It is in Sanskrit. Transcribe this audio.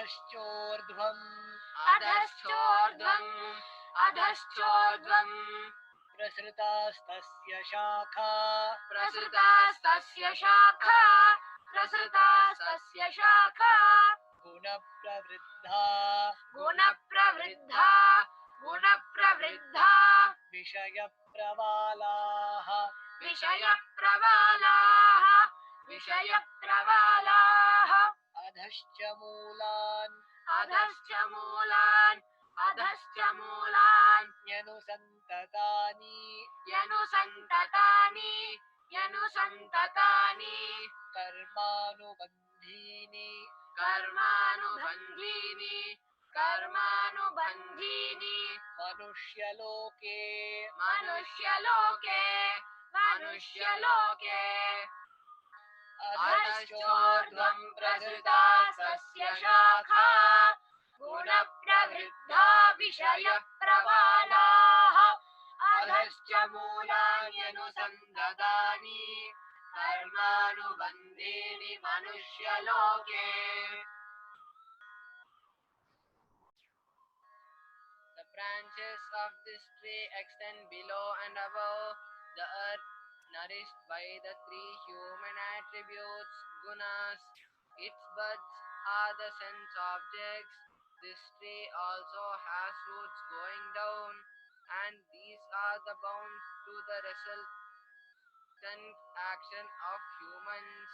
अधश्चोर्ध्वम् अधश्चोर्ध्वम् अधश्चोर्ध्वम् प्रसृतास्तस्य शाखा प्रसृतास्तस्य शाखा प्रसृतास्तस्य शाखा गुणप्रवृद्धा गुणप्रवृद्धा गुणप्रवृद्धा विषयप्रवालाः विषयप्रवालाः विषयप्रवालाः अधश्च मूलान् अधश्च मूलान् अधश्च मूलान् यनुसन्ततानि यनुसन्ततानि यनुसन्ततानि कर्मानुबन्धीनि कर्मानुबन्धीनि कर्मानुबन्धीनि मनुष्यलोके मनुष्यलोके मनुष्यलोके अधश्चोर्ध्वम् प्रसृता तस्य शाखा गुणप्रवृद्धा विषयप्रवालाः अधश्च मूलान्यनुसन्ददानि कर्मानुबन्धीनि मनुष्यलोके. The branches of this tree extend below and above the earth, nourished by the three human attributes, gunas. Its buds are the sense objects. This tree also has roots going down, and these are the bounds to the resultant action of humans.